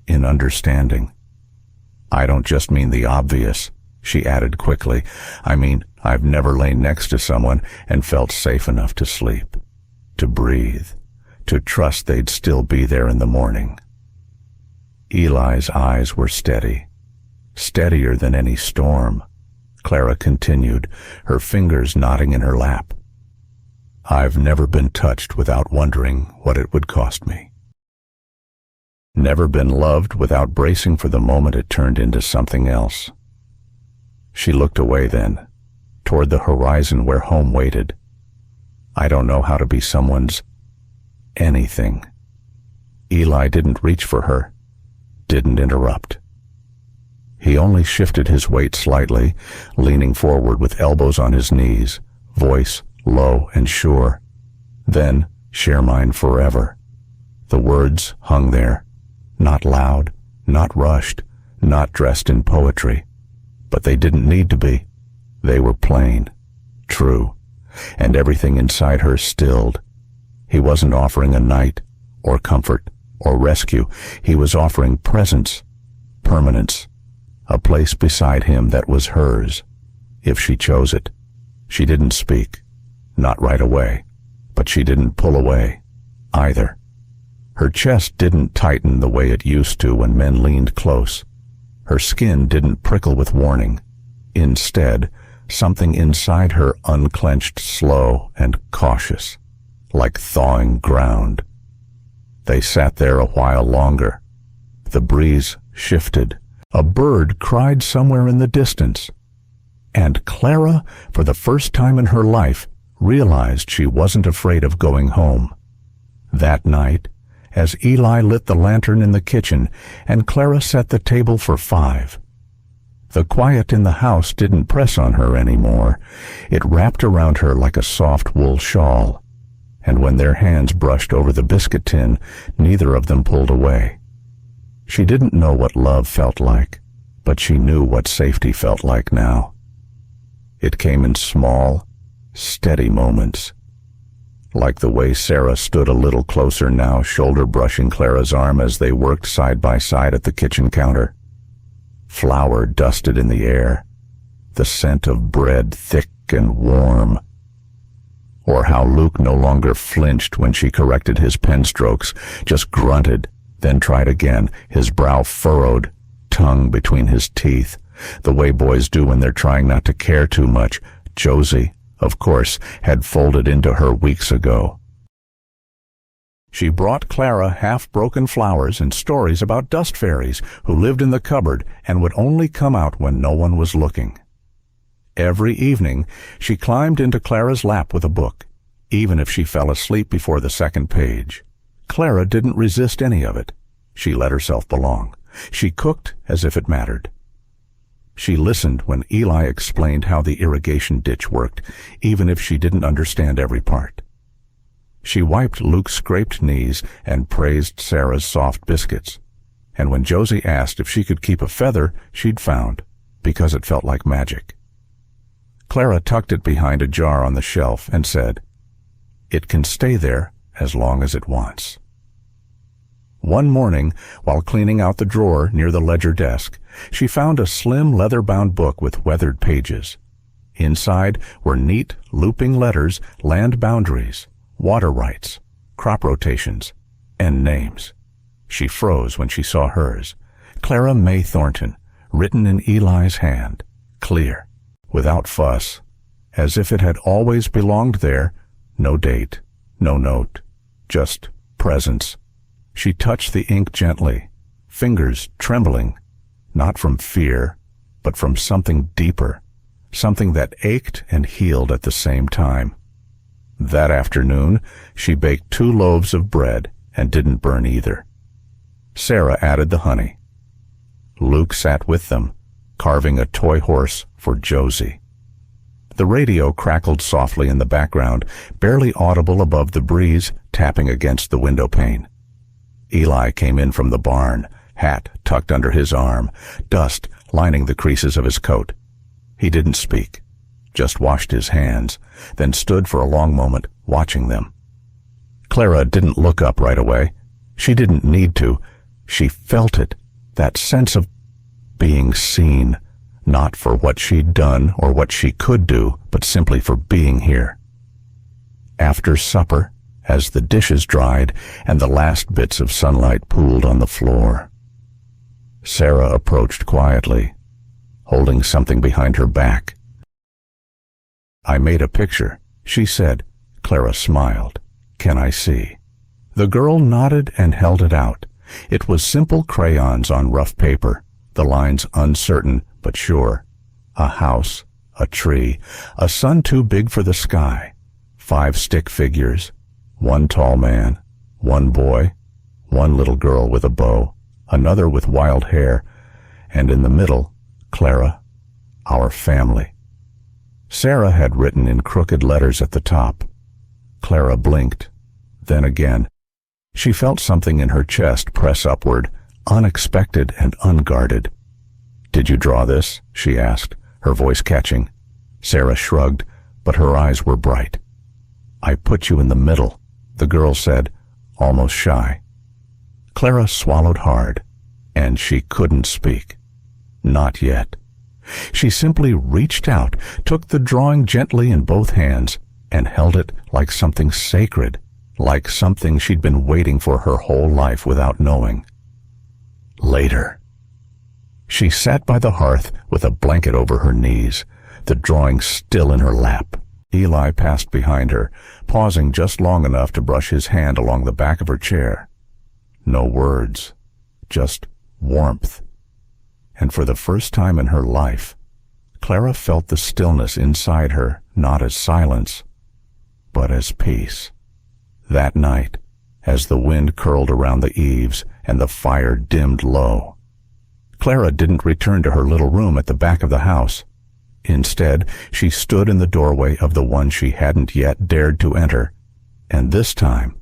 in understanding. "I don't just mean the obvious," she added quickly. "I mean, I've never lain next to someone and felt safe enough to sleep, to breathe, to trust they'd still be there in the morning. Eli's eyes were steady, steadier than any storm. Clara continued, her fingers knotting in her lap. I've never been touched without wondering what it would cost me. Never been loved without bracing for the moment it turned into something else. She looked away then, toward the horizon where home waited. I don't know how to be someone's anything. Eli didn't reach for her, didn't interrupt. He only shifted his weight slightly, leaning forward with elbows on his knees, voice low and sure. Then, share mine forever. The words hung there, not loud, not rushed, not dressed in poetry. But they didn't need to be. They were plain, true, and everything inside her stilled. He wasn't offering a night, or comfort, or rescue. He was offering presence, permanence, a place beside him that was hers, if she chose it. She didn't speak, not right away, but she didn't pull away, either. Her chest didn't tighten the way it used to when men leaned close. Her skin didn't prickle with warning. Instead, something inside her unclenched slow and cautious, like thawing ground. They sat there a while longer. The breeze shifted. A bird cried somewhere in the distance. And Clara, for the first time in her life, realized she wasn't afraid of going home. That night, as Eli lit the lantern in the kitchen and Clara set the table for 5. The quiet in the house didn't press on her anymore. It wrapped around her like a soft wool shawl. And when their hands brushed over the biscuit tin, neither of them pulled away. She didn't know what love felt like, but she knew what safety felt like now. It came in small, steady moments. Like the way Sarah stood a little closer now, shoulder brushing Clara's arm as they worked side by side at the kitchen counter. Flour dusted in the air, the scent of bread thick and warm. Or how Luke no longer flinched when she corrected his pen strokes, just grunted, then tried again, his brow furrowed, tongue between his teeth, the way boys do when they're trying not to care too much. Josie, of course, had folded into her weeks ago. She brought Clara half-broken flowers and stories about dust fairies who lived in the cupboard and would only come out when no one was looking. Every evening, she climbed into Clara's lap with a book, even if she fell asleep before the second page. Clara didn't resist any of it. She let herself belong. She cooked as if it mattered. She listened when Eli explained how the irrigation ditch worked, even if she didn't understand every part. She wiped Luke's scraped knees and praised Sarah's soft biscuits. And when Josie asked if she could keep a feather, she'd found, because it felt like magic. Clara tucked it behind a jar on the shelf and said, "It can stay there as long as it wants." One morning, while cleaning out the drawer near the ledger desk, she found a slim leather-bound book with weathered pages. Inside were neat, looping letters, land boundaries, water rights, crop rotations, and names. She froze when she saw hers. Clara Mae Thornton, written in Eli's hand, clear, without fuss, as if it had always belonged there. No date, no note, just presence. She touched the ink gently, fingers trembling, not from fear, but from something deeper, something that ached and healed at the same time. That afternoon, she baked 2 loaves of bread and didn't burn either. Sarah added the honey. Luke sat with them, carving a toy horse for Josie. The radio crackled softly in the background, barely audible above the breeze tapping against the window pane. Eli came in from the barn, hat tucked under his arm, dust lining the creases of his coat. He didn't speak, just washed his hands, then stood for a long moment, watching them. Clara didn't look up right away. She didn't need to. She felt it, that sense of being seen, Not for what she'd done or what she could do, but simply for being here. After supper, as the dishes dried and the last bits of sunlight pooled on the floor, Sarah approached quietly, holding something behind her back. "I made a picture," she said. Clara smiled. "Can I see?" The girl nodded and held it out. It was simple crayons on rough paper, the lines uncertain but sure. A house, a tree, a sun too big for the sky, 5 stick figures, 1 tall man, 1 boy, 1 little girl with a bow, another with wild hair, and in the middle, Clara, our family. Sarah had written in crooked letters at the top. Clara blinked, then again. She felt something in her chest press upward, unexpected and unguarded. "Did you draw this?" she asked, her voice catching. Sarah shrugged, but her eyes were bright. "I put you in the middle," the girl said, almost shy. Clara swallowed hard, and she couldn't speak. Not yet. She simply reached out, took the drawing gently in both hands, and held it like something sacred, like something she'd been waiting for her whole life without knowing. Later. She sat by the hearth with a blanket over her knees, the drawing still in her lap. Eli passed behind her, pausing just long enough to brush his hand along the back of her chair. No words, just warmth. And for the first time in her life, Clara felt the stillness inside her, not as silence, but as peace. That night, as the wind curled around the eaves and the fire dimmed low, Clara didn't return to her little room at the back of the house. Instead, she stood in the doorway of the one she hadn't yet dared to enter, and this time,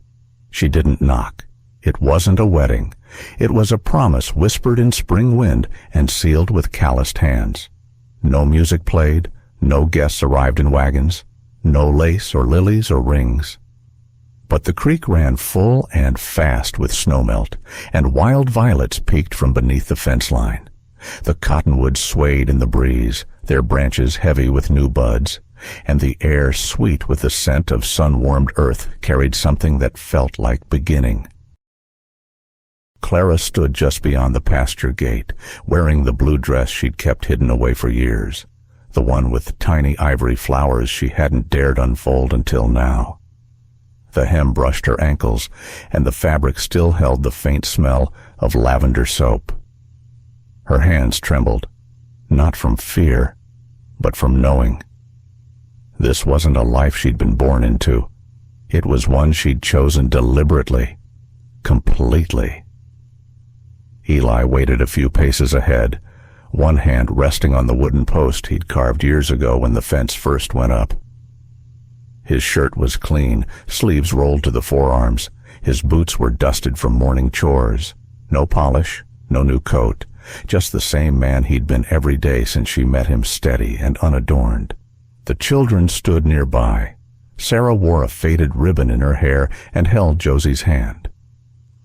she didn't knock. It wasn't a wedding. It was a promise whispered in spring wind and sealed with calloused hands. No music played, no guests arrived in wagons, no lace or lilies or rings. But the creek ran full and fast with snowmelt, and wild violets peeked from beneath the fence line. The cottonwoods swayed in the breeze, their branches heavy with new buds, and the air sweet with the scent of sun-warmed earth carried something that felt like beginning. Clara stood just beyond the pasture gate, wearing the blue dress she'd kept hidden away for years, the one with tiny ivory flowers she hadn't dared unfold until now. The hem brushed her ankles, and the fabric still held the faint smell of lavender soap. Her hands trembled, not from fear, but from knowing. This wasn't a life she'd been born into. It was one she'd chosen deliberately, completely. Eli waited a few paces ahead, one hand resting on the wooden post he'd carved years ago when the fence first went up. His shirt was clean, sleeves rolled to the forearms. His boots were dusted from morning chores. No polish, no new coat, just the same man he'd been every day since she met him, steady and unadorned. The children stood nearby. Sarah wore a faded ribbon in her hair and held Josie's hand.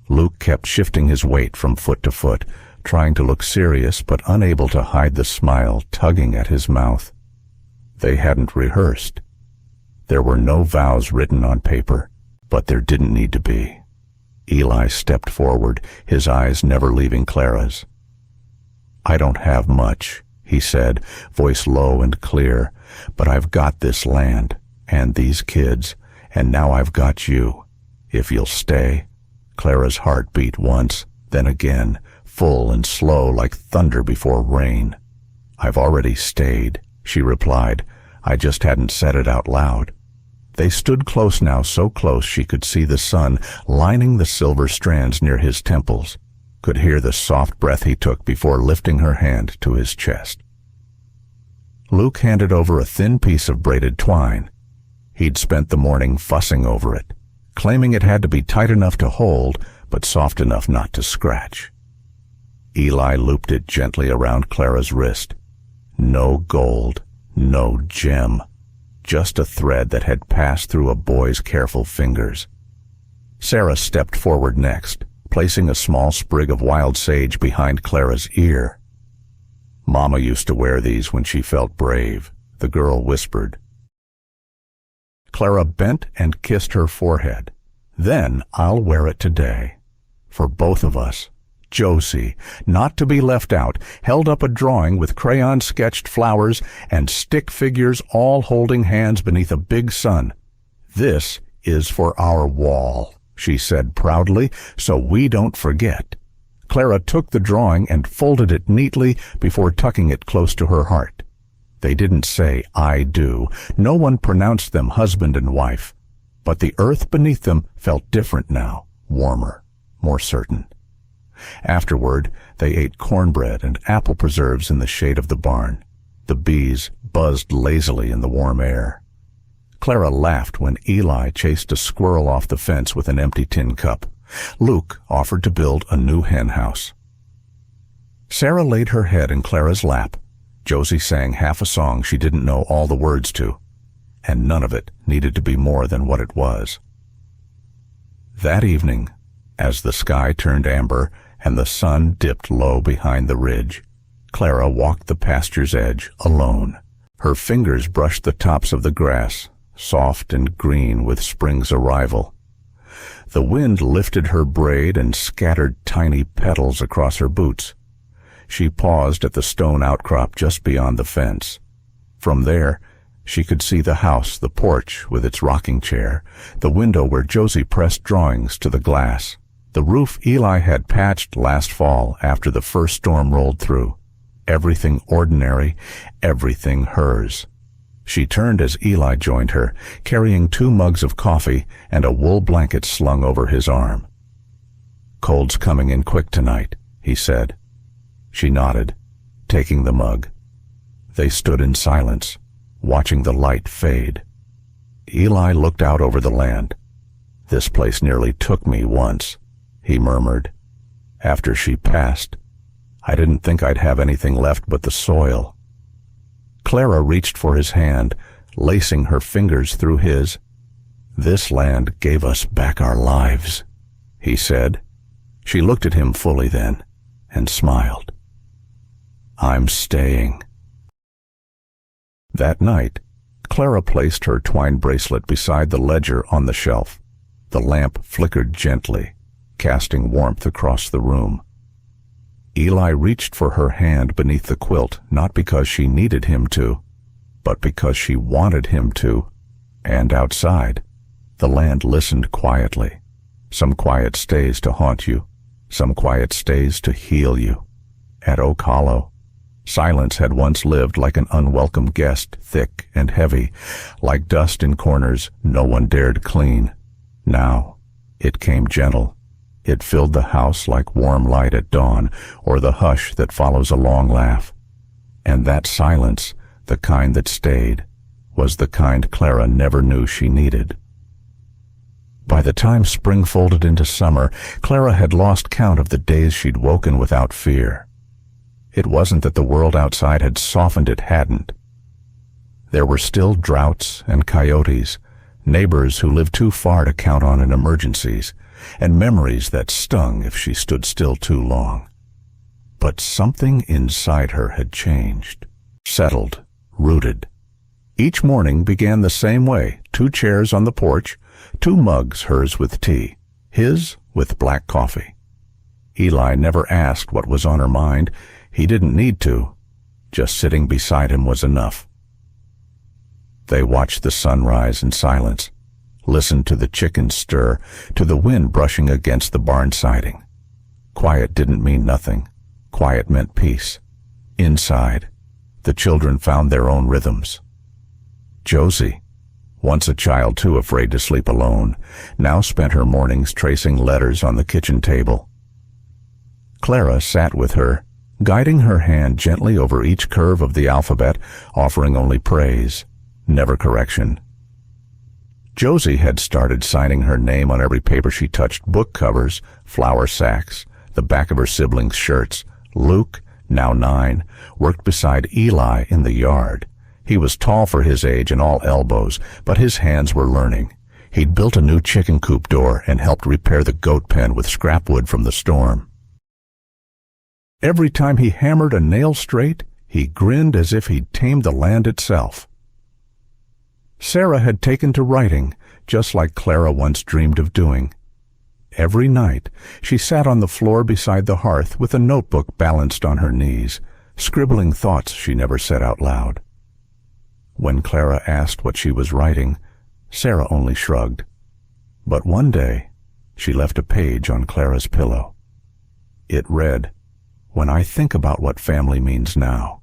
Luke kept shifting his weight from foot to foot, trying to look serious but unable to hide the smile tugging at his mouth. They hadn't rehearsed. There were no vows written on paper, but there didn't need to be. Eli stepped forward, his eyes never leaving Clara's. "I don't have much," he said, voice low and clear, "but I've got this land, and these kids, and now I've got you. If you'll stay." Clara's heart beat once, then again, full and slow like thunder before rain. "I've already stayed," she replied. "I just hadn't said it out loud." They stood close now, so close she could see the sun lining the silver strands near his temples, could hear the soft breath he took before lifting her hand to his chest. Luke handed over a thin piece of braided twine. He'd spent the morning fussing over it, claiming it had to be tight enough to hold, but soft enough not to scratch. Eli looped it gently around Clara's wrist. No gold, no gem, just a thread that had passed through a boy's careful fingers. Sarah stepped forward next, placing a small sprig of wild sage behind Clara's ear. "Mama used to wear these when she felt brave," the girl whispered. Clara bent and kissed her forehead. "Then I'll wear it today. For both of us." Josie, not to be left out, held up a drawing with crayon-sketched flowers and stick figures all holding hands beneath a big sun. "This is for our wall," she said proudly, "so we don't forget." Clara took the drawing and folded it neatly before tucking it close to her heart. They didn't say, "I do." No one pronounced them husband and wife. But the earth beneath them felt different now, warmer, more certain. Afterward, they ate cornbread and apple preserves in the shade of the barn. The bees buzzed lazily in the warm air. Clara laughed when Eli chased a squirrel off the fence with an empty tin cup. Luke offered to build a new hen house. Sarah laid her head in Clara's lap. Josie sang half a song she didn't know all the words to, and none of it needed to be more than what it was. That evening, as the sky turned amber and the sun dipped low behind the ridge, Clara walked the pasture's edge alone. Her fingers brushed the tops of the grass, soft and green with spring's arrival. The wind lifted her braid and scattered tiny petals across her boots. She paused at the stone outcrop just beyond the fence. From there, she could see the house, the porch with its rocking chair, the window where Josie pressed drawings to the glass, the roof Eli had patched last fall after the first storm rolled through. Everything ordinary, everything hers. She turned as Eli joined her, carrying 2 mugs of coffee and a wool blanket slung over his arm. "Cold's coming in quick tonight," he said. She nodded, taking the mug. They stood in silence, watching the light fade. Eli looked out over the land. "This place nearly took me once," he murmured. "After she passed, I didn't think I'd have anything left but the soil." Clara reached for his hand, lacing her fingers through his. "This land gave us back our lives," he said. She looked at him fully then, and smiled. "I'm staying." That night, Clara placed her twine bracelet beside the ledger on the shelf. The lamp flickered gently, casting warmth across the room. Eli reached for her hand beneath the quilt, not because she needed him to, but because she wanted him to. And outside, the land listened quietly. Some quiet stays to haunt you, some quiet stays to heal you. At Oak Hollow, silence had once lived like an unwelcome guest, thick and heavy, like dust in corners no one dared clean. Now, it came gentle. It filled the house like warm light at dawn, or the hush that follows a long laugh. And that silence, the kind that stayed, was the kind Clara never knew she needed. By the time spring folded into summer, Clara had lost count of the days she'd woken without fear. It wasn't that the world outside had softened, it hadn't. There were still droughts and coyotes, neighbors who lived too far to count on in emergencies, and memories that stung if she stood still too long. But something inside her had changed, settled, rooted. Each morning began the same way, 2 chairs on the porch, 2 mugs, hers with tea, his with black coffee. Eli never asked what was on her mind. He didn't need to. Just sitting beside him was enough. They watched the sun rise in silence, listened to the chickens stir, to the wind brushing against the barn siding. Quiet didn't mean nothing. Quiet meant peace. Inside, the children found their own rhythms. Josie, once a child too afraid to sleep alone, now spent her mornings tracing letters on the kitchen table. Clara sat with her, guiding her hand gently over each curve of the alphabet, offering only praise, never correction. Josie had started signing her name on every paper she touched: book covers, flour sacks, the back of her siblings' shirts. Luke, now 9, worked beside Eli in the yard. He was tall for his age and all elbows, but his hands were learning. He'd built a new chicken coop door and helped repair the goat pen with scrap wood from the storm. Every time he hammered a nail straight, He grinned as if he'd tamed the land itself. Sarah had taken to writing, just like Clara once dreamed of doing. Every night, she sat on the floor beside the hearth with a notebook balanced on her knees, scribbling thoughts she never said out loud. When Clara asked what she was writing, Sarah only shrugged. But one day, she left a page on Clara's pillow. It read, "When I think about what family means now,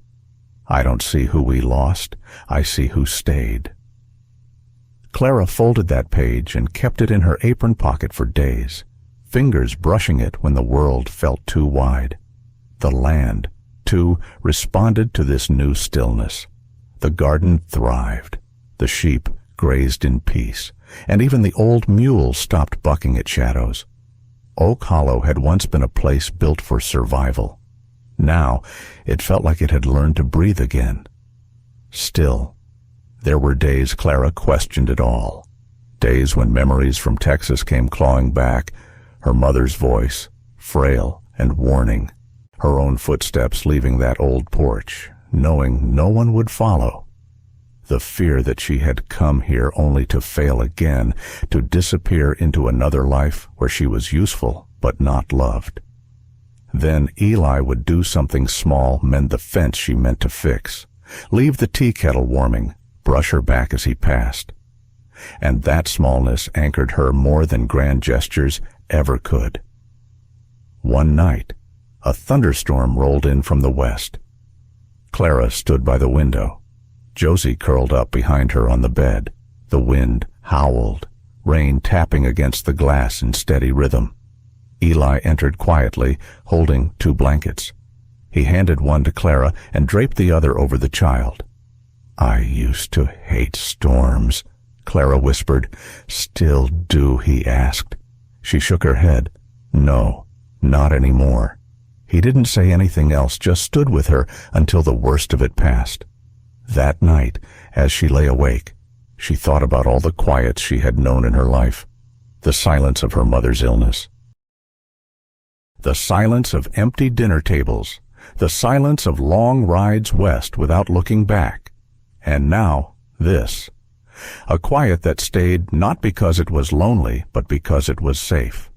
I don't see who we lost, I see who stayed." Clara folded that page and kept it in her apron pocket for days, fingers brushing it when the world felt too wide. The land, too, responded to this new stillness. The garden thrived. The sheep grazed in peace, and even the old mule stopped bucking at shadows. Oak Hollow had once been a place built for survival. Now, it felt like it had learned to breathe again. Still, there were days Clara questioned it all. Days when memories from Texas came clawing back, her mother's voice, frail and warning, her own footsteps leaving that old porch, knowing no one would follow. The fear that she had come here only to fail again, to disappear into another life where she was useful but not loved. Then Eli would do something small, mend the fence she meant to fix, leave the tea kettle warming, brush her back as he passed. And that smallness anchored her more than grand gestures ever could. One night, a thunderstorm rolled in from the west. Clara stood by the window. Josie curled up behind her on the bed. The wind howled, rain tapping against the glass in steady rhythm. Eli entered quietly, holding 2 blankets. He handed one to Clara and draped the other over the child. "I used to hate storms," Clara whispered. "Still do?" he asked. She shook her head. "No, not anymore." He didn't say anything else, just stood with her until the worst of it passed. That night, as she lay awake, she thought about all the quiets she had known in her life, the silence of her mother's illness, the silence of empty dinner tables, the silence of long rides west without looking back, and now this, a quiet that stayed not because it was lonely, but because it was safe.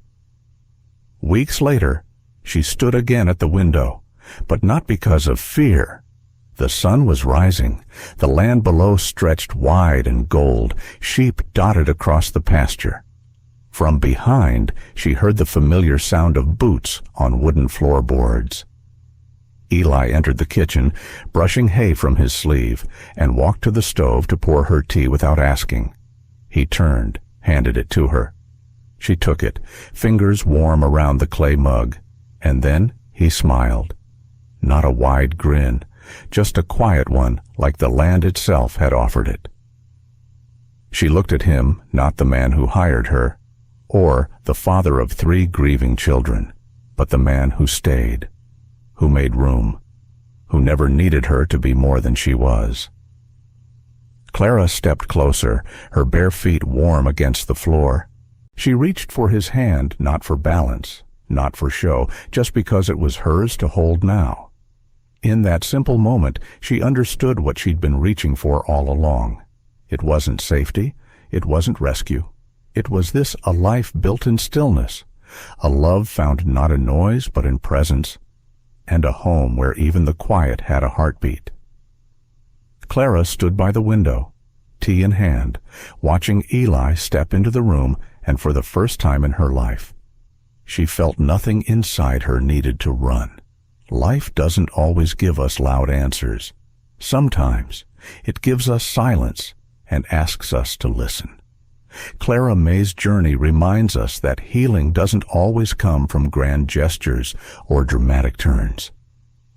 Weeks later, she stood again at the window, but not because of fear. The sun was rising. The land below stretched wide and gold. Sheep dotted across the pasture. From behind, she heard the familiar sound of boots on wooden floorboards. Eli entered the kitchen, brushing hay from his sleeve, and walked to the stove to pour her tea without asking. He turned, handed it to her. She took it, fingers warm around the clay mug, and then he smiled. Not a wide grin, just a quiet one like the land itself had offered it. She looked at him, not the man who hired her, or the father of 3 grieving children, but the man who stayed, who made room, who never needed her to be more than she was. Clara stepped closer, her bare feet warm against the floor. She reached for his hand, not for balance, not for show, just because it was hers to hold now. In that simple moment, she understood what she'd been reaching for all along. It wasn't safety, it wasn't rescue. It was a life built in stillness, a love found not in noise but in presence, and a home where even the quiet had a heartbeat. Clara stood by the window, tea in hand, watching Eli step into the room, and for the first time in her life, she felt nothing inside her needed to run. Life doesn't always give us loud answers. Sometimes it gives us silence and asks us to listen. Clara Mae's journey reminds us that healing doesn't always come from grand gestures or dramatic turns.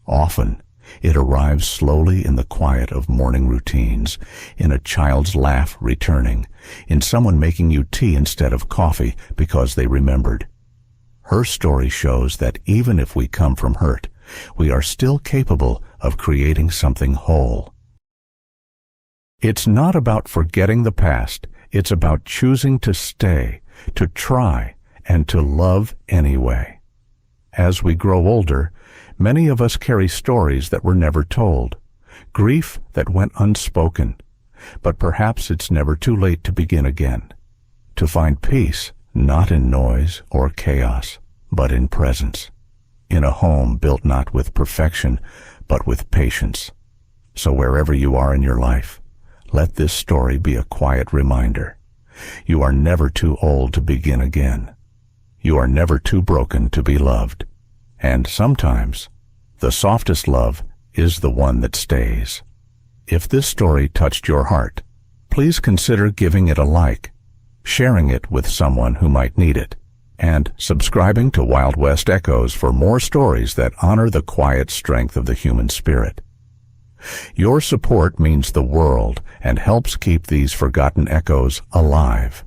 Often, it arrives slowly in the quiet of morning routines, in a child's laugh returning, in someone making you tea instead of coffee because they remembered. Her story shows that even if we come from hurt, we are still capable of creating something whole. It's not about forgetting the past. It's about choosing to stay, to try, and to love anyway. As we grow older, many of us carry stories that were never told, grief that went unspoken. But perhaps it's never too late to begin again, to find peace not in noise or chaos, but in presence, in a home built not with perfection, but with patience. So wherever you are in your life, let this story be a quiet reminder. You are never too old to begin again. You are never too broken to be loved. And sometimes, the softest love is the one that stays. If this story touched your heart, please consider giving it a like, sharing it with someone who might need it, and subscribing to Wild West Echoes for more stories that honor the quiet strength of the human spirit. Your support means the world and helps keep these forgotten echoes alive.